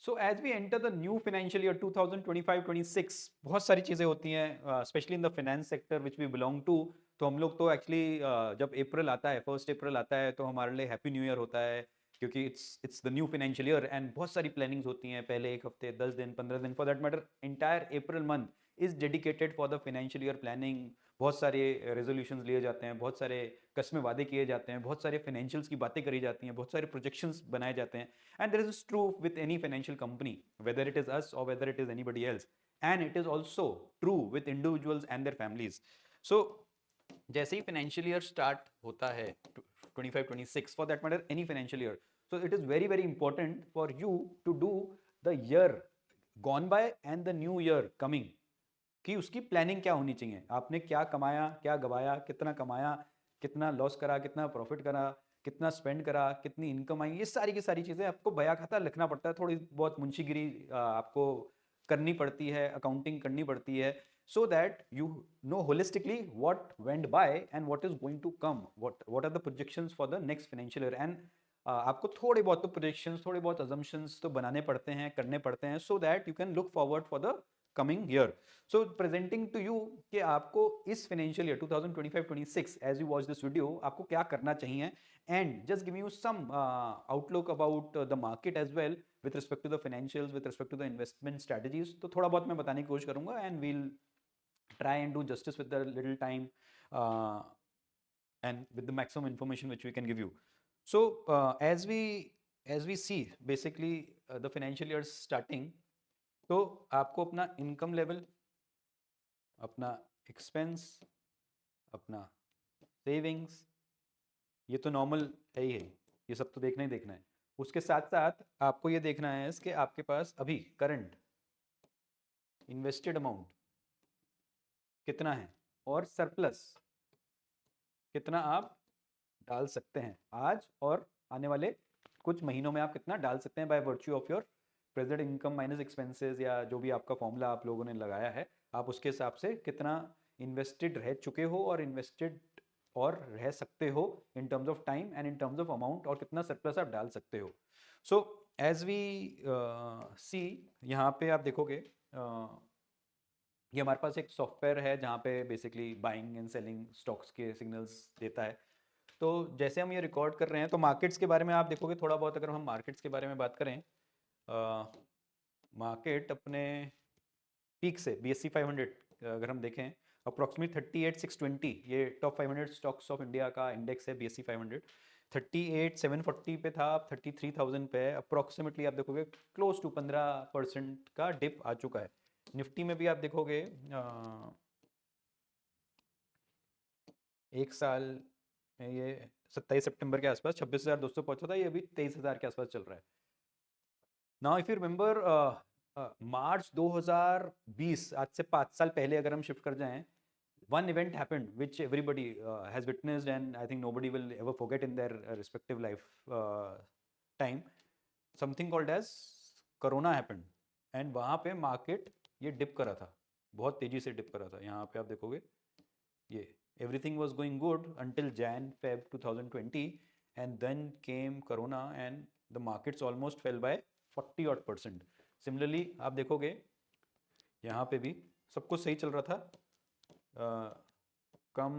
So as we enter the new financial year 2025-26 बहुत सारी चीज़ें होती हैं specially in the finance sector which we belong to. तो हम लोग तो एक्चुअली जब अप्रैल आता है, 1 अप्रैल आता है, तो हमारे लिए हैप्पी न्यू ईयर होता है, क्योंकि it's the new financial year and बहुत सारी प्लानिंग्स होती हैं। पहले एक हफ्ते, 10 दिन, 15 दिन, for that matter entire April month is dedicated for the financial year planning. बहुत सारे रेजोल्यूशंस लिए जाते हैं, बहुत सारे कस्में वादे किए जाते हैं, बहुत सारे फाइनेंशियल्स की बातें करी जाती हैं, बहुत सारे प्रोजेक्शंस बनाए जाते हैं। And this is true with any financial company, whether it is us or whether it is anybody else. And it is also true with individuals and their families. So, जैसे ही फाइनेंशियल ईयर स्टार्ट होता है 25-26 for that matter any financial year, so it is very very important for you to do the year gone by and the new year coming, कि उसकी planning क्या होनी चाहिए। आपने क्या कमाया, क्या गवाया, कितना कमाया, कितना लॉस करा, कितना प्रॉफिट करा, कितना स्पेंड करा, कितनी इनकम आई, ये सारी की सारी चीज़ें आपको बया खाता लिखना पड़ता है। थोड़ी बहुत मुंशीगिरी आपको करनी पड़ती है, अकाउंटिंग करनी पड़ती है, so that you know holistically what went by and what is going to come, what are the projections for the next financial year। and आपको थोड़े बहुत तो projections, थोड़े बहुत assumptions तो बनाने पड़ते हैं, करने पड़ते हैं, so that you can look forward for the coming year। so presenting to you कि आपको इस financial year 2025-26 as you watch this video आपको क्या करना चाहिए, and just give you some outlook about the market as well with respect to the financials, with respect to the investment strategies। तो थोड़ा बहुत मैं बताने की कोशिश करूंगा and we'll try and do justice with the little time uh, and with the maximum information which we can give you। So as we see basically the financial year starting, तो आपको अपना income level, अपना expense, अपना savings, ये तो normal है ही है, ये सब तो देखना ही देखना है। उसके साथ साथ आपको ये देखना है कि आपके पास अभी करंट इन्वेस्टेड अमाउंट कितना है और सरप्लस कितना आप डाल सकते हैं आज और आने वाले कुछ महीनों में। आप कितना डाल सकते हैं by virtue of your present income minus expenses, या जो भी आपका फॉर्मूला आप लोगों ने लगाया है, आप उसके हिसाब से कितना इन्वेस्टेड रह चुके हो और इन्वेस्टेड और रह सकते हो in terms of time and in terms of amount, और कितना सरप्लस आप डाल सकते हो। सो एज वी सी, यहाँ पे आप देखोगे ये हमारे पास एक सॉफ्टवेयर है जहाँ पे basically buying and selling stocks के सिग्नल्स देता है। तो जैसे हम ये रिकॉर्ड कर रहे हैं, तो मार्केट्स के बारे में आप देखोगे थोड़ा बहुत, अगर हम मार्केट्स के बारे में बात करें, मार्केट अपने पीक से BSE 500 अगर हम देखें, अप्रॉक्सीमेट 38,620, ये टॉप 500 स्टॉक्स ऑफ इंडिया का इंडेक्स है BSE 500। 38,740 पे था, अब 33,000 पे है। अप्रॉक्सीमेटली आप देखोगे क्लोज टू 15% का डिप आ चुका है। निफ्टी में भी आप देखोगे एक साल में ये 27 सितंबर के आसपास 26,200 पहुंचा था, ये अभी 23,000 के आसपास चल रहा है। नाउ इफ यू रिमेंबर मार्च 2020, आज से 5 साल पहले अगर हम शिफ्ट कर जाएं, one event happened which everybody has witnessed and I think nobody will ever forget in their respective life time, something called as corona happened। and वहाँ पे मार्केट ये डिप करा था, बहुत तेजी से डिप करा था। यहाँ पे आप देखोगे ये everything was going good until Jan Feb 2020, and then came corona and the markets almost fell by 40 odd %। similarly आप देखोगे यहाँ पे भी सब कुछ सही चल रहा था, कम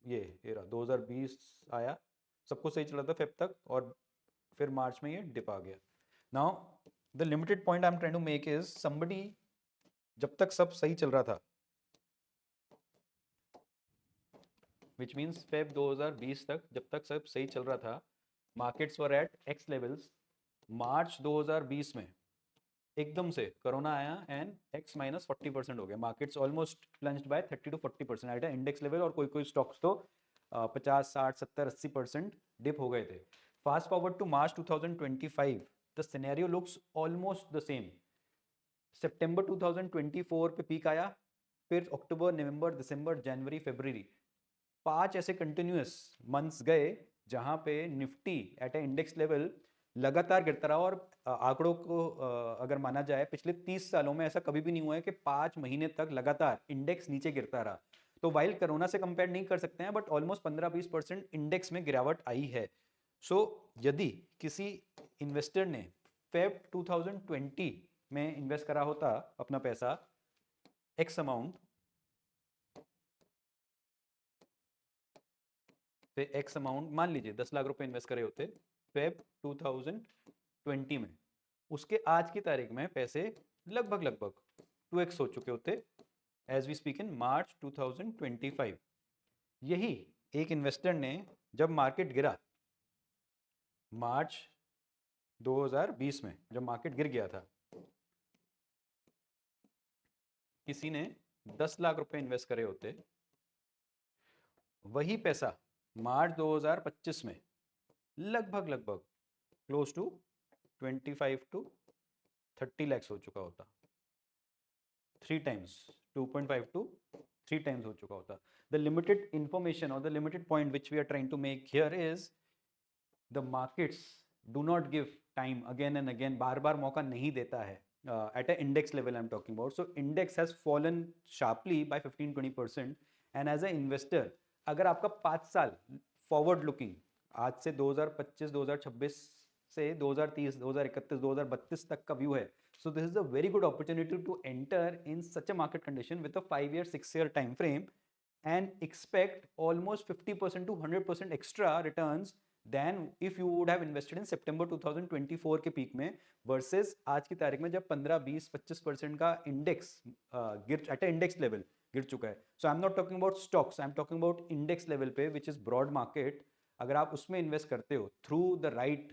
ये रहा 2020 आया, सब कुछ सही चल रहा था फेब तक, और फिर मार्च में ये डिप आ गया। Now the limited point I am trying to make is somebody, जब तक सब सही चल रहा था, विच मीन्स फेब 2020 तक जब तक सब सही चल रहा था, markets were at X levels. मार्च 2020 में एकदम से कोरोना आया एंड एक्स माइनस 40% हो गया, markets almost plunged by 30 to 40% at index level, और कोई कोई स्टॉक्स तो 50, 60, 70, 80% डिप हो गए थे। Fast forward to March 2025, the scenario looks almost the same. सितंबर 2024 पे पीक आया, फिर अक्टूबर, नवंबर, दिसंबर, जनवरी, फरवरी, 5 ऐसे कंटिन्यूस मंथ्स गए जहां पे निफ्टी एट ए इंडेक्स लेवल लगातार गिरता रहा। और आंकड़ों को अगर माना जाए, पिछले 30 सालों में ऐसा कभी भी नहीं हुआ है कि 5 महीने तक लगातार इंडेक्स नीचे गिरता रहा। तो वाइल कोरोना से कंपेयर नहीं कर सकते हैं, बट ऑलमोस्ट 15-20% इंडेक्स में गिरावट आई है। सो यदि किसी इन्वेस्टर ने फेब 2020 में इन्वेस्ट करा होता अपना पैसा एक्स अमाउंट, फिर एक्स अमाउंट मान लीजिए 10 लाख रुपए इन्वेस्ट करे होते फेब 2020 में, उसके आज की तारीख में पैसे लगभग 2x हो चुके होते एज वी स्पीक इन मार्च 2025। यही एक इन्वेस्टर ने जब मार्केट गिरा मार्च 2020 में, जब मार्केट गिर गया था, किसी ने 10 लाख रुपए इन्वेस्ट करे होते, वही पैसा मार्च 2025 में लगभग क्लोज टू 25 to 30 lakhs हो चुका होता, 3 times, 2.5 to 3 times हो चुका होता। The limited information or the limited point which we are trying to make here is the markets do not give time again and again, बार बार मौका नहीं देता है। At an index level I'm talking about, so index has fallen sharply by 15-20%, and as an investor अगर आपका 5 साल forward looking, आज से 2025 2026 से 2030 2031 2032 तक का व्यू है, so this is a very good opportunity to enter in such a market condition with a 5-year 6-year time frame and expect almost 50% to 100% extra returns than if you would have invested in September 2024 के peak में, versus आज की तारीख में जब 15-20-25% का index गिर eight index level गिर चुका है। So I am not talking about stocks, I am talking about index level पे विच इज ब्रॉड मार्केट। अगर आप उसमें इन्वेस्ट करते हो through the right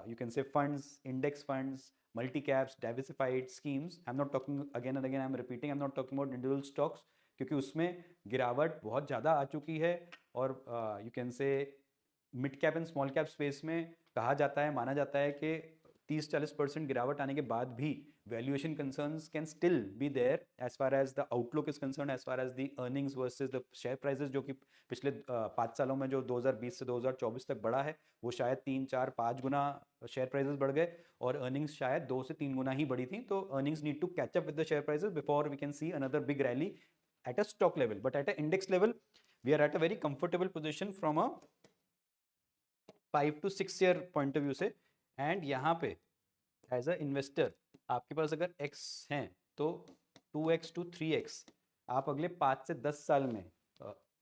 you can से funds, index funds, multi caps, diversified schemes, I am not talking again and again, I am repeating, I am not talking about individual stocks, क्योंकि उसमें गिरावट बहुत ज़्यादा आ चुकी है। और यू कैन से mid cap and small cap space में कहा जाता है, माना जाता है कि 30-40% गिरावट आने के बाद भी valuation concerns can still be there as far as the outlook is concern, as far as the earnings versus the share prices, जो कि पिछले 5 सालों में जो 2020 से 2024 तक बढ़ा है वो शायद 3-4-5 गुना शेयर प्राइसेस बढ़ गए, और अर्निंग्स शायद 2 से 3 गुना ही बढ़ी थी। तो earnings need to catch up with the share prices before we can see another big rally at a stock level, but at a index level we are at a very comfortable position from a 5 to 6 year point of view से। And यहाँ पे as a investor आपके पास अगर x हैं तो 2x to 3x आप अगले 5 से 10 साल में,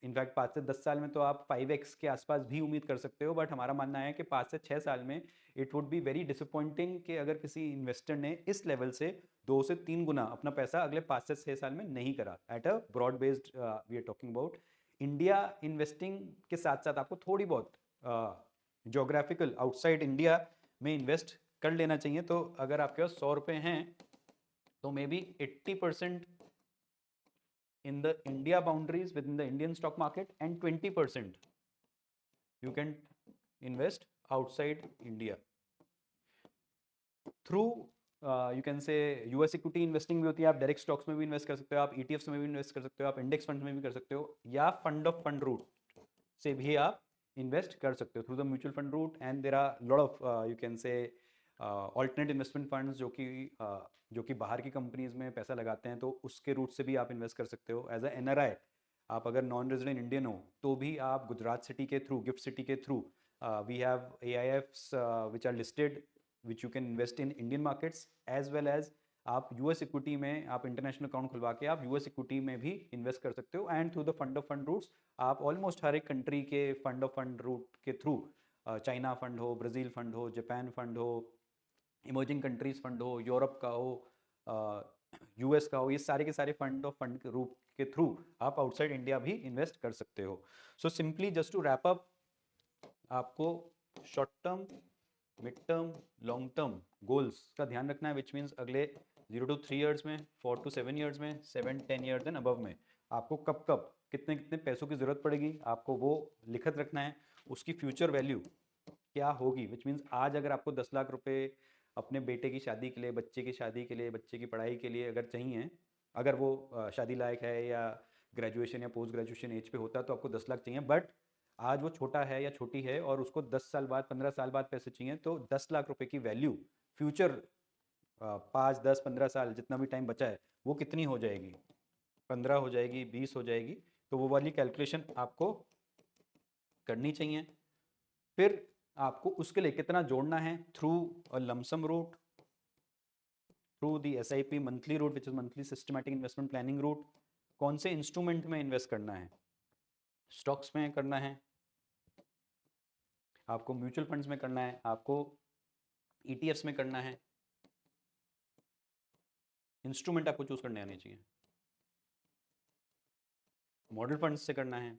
इनफैक्ट 5 से 10 साल में तो आप 5x के आसपास भी उम्मीद कर सकते हो, बट हमारा मानना है कि 5 से 6 साल में it would be very disappointing कि अगर किसी इन्वेस्टर ने इस लेवल से 2 से 3 गुना अपना पैसा अगले 5 से 6 साल में नहीं करा at a broad based, we are talking about India. Investing के साथ साथ आपको थोड़ी बहुत जोग्राफिकल आउटसाइड इंडिया में इन्वेस्ट कर लेना चाहिए। तो अगर आपके पास 100 रुपये हैं तो may be 80% in the India boundaries within the Indian stock market, and 20% you can invest outside India through you can say US equity investing भी होती है, आप डायरेक्ट स्टॉक्स में भी इन्वेस्ट कर सकते हो, आप ETFs में भी इन्वेस्ट कर सकते हो, आप इंडेक्स फंड में भी कर सकते हो, या फंड ऑफ फंड रूट से भी आप इन्वेस्ट कर सकते हो through the mutual fund route. And there are lot of you can say alternate investment funds जो कि बाहर की कंपनीज में पैसा लगाते हैं, तो उसके रूट से भी आप इन्वेस्ट कर सकते हो। एज अ NRI आप अगर नॉन रेजिडेंट इंडियन हो तो भी आप गुजरात सिटी के थ्रू, गिफ्ट सिटी के थ्रू, we have AIFs which are listed which you can invest in Indian markets, as well as आप US इक्विटी में आप इंटरनेशनल अकाउंट खुलवा के आप US इक्विटी में भी इन्वेस्ट कर सकते हो। And through the fund of fund routes आप ऑलमोस्ट हर एक कंट्री के फंड ऑफ फंड रूट के थ्रू, चाइना फंड हो, ब्राज़ील फंड हो, जापान फंड हो, इमर्जिंग कंट्रीज फंड हो, यूरोप का हो, US का हो, ये सारे के सारे फंड ऑफ फंड के रूप के थ्रू आप आउटसाइड इंडिया भी इन्वेस्ट कर सकते हो। So simply just to wrap up, आपको short term, mid term, long term goals का ध्यान रखना है, विच मीन्स अगले 0 to 3 ईयर्स में, 4 to 7 ईयर्स में, 7-10 ईयर्स एंड अबव में आपको कब कब कितने कितने पैसों की ज़रूरत पड़ेगी आपको वो लिखत रखना है, उसकी फ्यूचर वैल्यू क्या होगी। विच मीन्स आज अगर आपको 10 लाख रुपए अपने बेटे की शादी के लिए, बच्चे की शादी के लिए, बच्चे की पढ़ाई के लिए अगर चाहिए, अगर वो शादी लायक है या ग्रेजुएशन या पोस्ट ग्रेजुएशन एज पे होता तो आपको 10 लाख चाहिए, बट आज वो छोटा है या छोटी है और उसको 10 साल बाद, 15 साल बाद पैसे चाहिए, तो 10 लाख रुपए की वैल्यू फ्यूचर 5, 10, 15 साल जितना भी टाइम बचा है वो कितनी हो जाएगी, 15 हो जाएगी, 20 हो जाएगी। तो वो वाली कैलकुलेशन आपको करनी चाहिए। फिर आपको उसके लिए कितना जोड़ना है through a lump sum route through the SIP monthly route which is monthly systematic investment planning route, कौन से इंस्ट्रूमेंट में इन्वेस्ट करना है, स्टॉक्स में करना है, आपको म्यूचुअल फंड्स में करना है, आपको ETFs में करना है, इंस्ट्रूमेंट आपको चूज करने आने चाहिए। मॉडल फंड्स से करना है।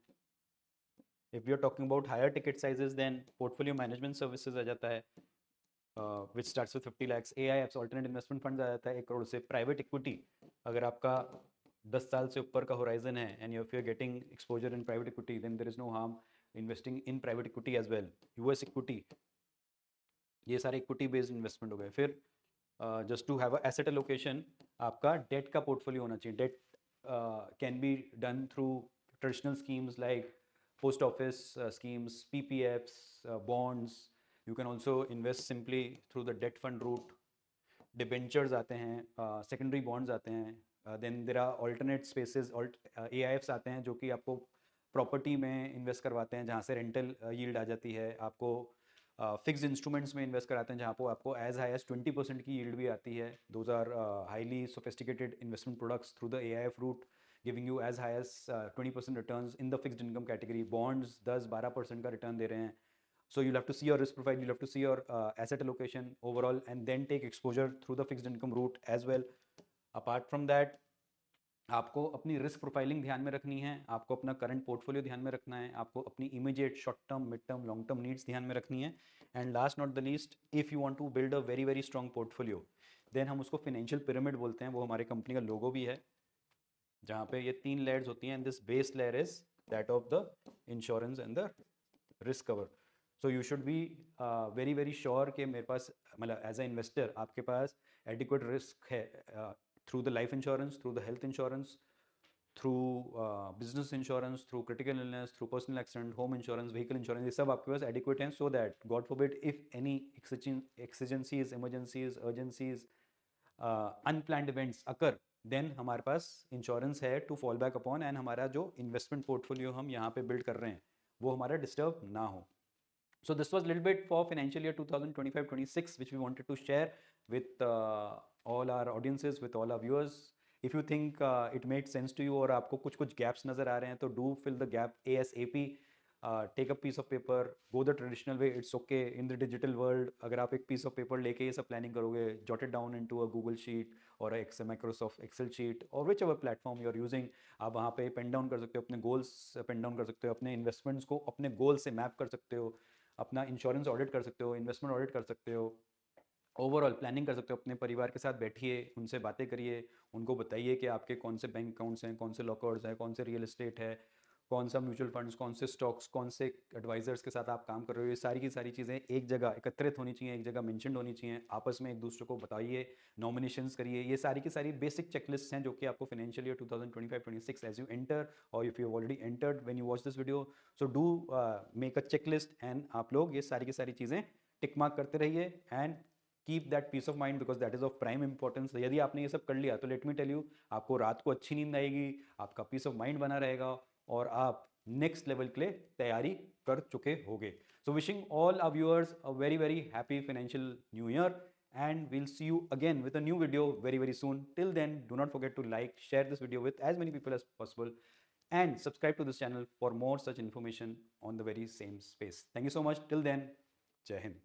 If you are talking about higher ticket sizes then portfolio management services आ जाता है which starts with 50 lakhs। AIFs alternate investment fund आ जाता है 1 करोड़ से। प्राइवेट इक्विटी, अगर आपका 10 साल से ऊपर का होराइजन है and if you are getting exposure in private equity then there is no harm investing in private equity as well. US equity, ये सारे इक्विटी बेस्ड इन्वेस्टमेंट हो गए। फिर just to have a asset allocation, आपका debt का portfolio होना चाहिए। Debt can be done through traditional schemes like post office schemes, PPFs, bonds. You can also invest simply through the debt fund route. Debentures आते हैं, secondary bonds आते हैं, then there are alternate spaces, AIFs आते हैं जो कि आपको property में इन्वेस्ट करवाते हैं जहाँ से रेंटल यील्ड आ जाती है। आपको फिक्स्ड इंस्ट्रूमेंट्स में इन्वेस्ट कराते हैं जहाँ पर आपको एज हाई एज 20% की यील्ड भी आती है। Those are highly sophisticated investment products through the AIF route, giving you as high as 20% returns in the fixed income category. Bonds 10-12% का return दे रहे हैं. So you'll have to see your risk profile, you'll have to see your asset allocation overall and then take exposure through the fixed income route as well. Apart from that, आपको अपनी risk profiling ध्यान में रखनी है, आपको अपना current portfolio ध्यान में रखना है, आपको अपनी immediate short term, mid term, long term needs ध्यान में रखनी है। And last not the least, if you want to build a very very strong portfolio then हम उसको फाइनेंशियल पिरामिड बोलते हैं। वो हमारे कंपनी का लोगो भी है जहाँ पे ये 3 लेयर्स होती हैं। This base layer is that of the insurance and the risk cover. So you should be very very sure कि मेरे पास, मतलब एज अ इन्वेस्टर आपके पास एडिक्वेट रिस्क है through the life insurance, through the health insurance, through business insurance, through critical illness, through personal accident, home insurance, vehicle insurance, ये सब आपके पास एडिक्वेट हैं so that God forbid if any exigencies, emergencies, urgencies, unplanned events occur, then हमारे पास insurance है to fall back upon and हमारा जो इन्वेस्टमेंट पोर्टफोलियो हम यहाँ पे बिल्ड कर रहे हैं वो हमारा डिस्टर्ब ना हो। So this was a little bit for financial year 2025-26 which we wanted to share with all our audiences, with all our viewers. If you think it made sense to you और आपको कुछ कुछ gaps नज़र आ रहे हैं तो do fill the gap ASAP. Take a piece of paper, go the traditional way, it's okay in the digital world. अगर आप एक piece of paper लेके ये सब planning करोगे, jot it down into a Google sheet or a Microsoft Excel sheet or whichever platform you are using, आप वहाँ पे pen down कर सकते हो, अपने goals pen down कर सकते हो, अपने investments को अपने goals से map कर सकते हो, अपना इंश्योरेंस ऑडिट कर सकते हो, इन्वेस्टमेंट ऑडिट कर सकते हो, ओवरऑल प्लानिंग कर सकते हो। अपने परिवार के साथ बैठिए, उनसे बातें करिए, उनको बताइए कि आपके कौन से बैंक अकाउंट्स हैं, कौन से लॉकर्स हैं, कौन से रियल एस्टेट है, कौन सा म्यूचुअल फंड्स, कौन से स्टॉक्स, कौन से एडवाइजर्स के साथ आप काम कर रहे हो। ये सारी की सारी चीज़ें एक जगह एकत्रित होनी चाहिए, एक जगह मेंशनड होनी चाहिए। आपस में एक दूसरे को बताइए, नॉमिनेशंस करिए। ये सारी की सारी बेसिक चेकलिस्ट हैं जो कि आपको financial year 2025-26 as you enter और if you already entered when you watch this video, so do make a checklist and आप लोग ये सारी की सारी चीज़ें टिक मार्क करते रहिए and keep that peace of mind because that is of prime importance. यदि आपने ये सब कर लिया तो लेट मी टेल यू, आपको रात को अच्छी नींद आएगी, आपका पीस ऑफ माइंड बना रहेगा और आप नेक्स्ट लेवल के लिए तैयारी कर चुके होगे। So wishing all our viewers a very very happy financial new year and we'll see you again with a new video very very soon. Till then, do not forget to like, share this video with as many people as possible and subscribe to this channel for more such information on the very same space. Thank you so much. Till then, Jai Hind.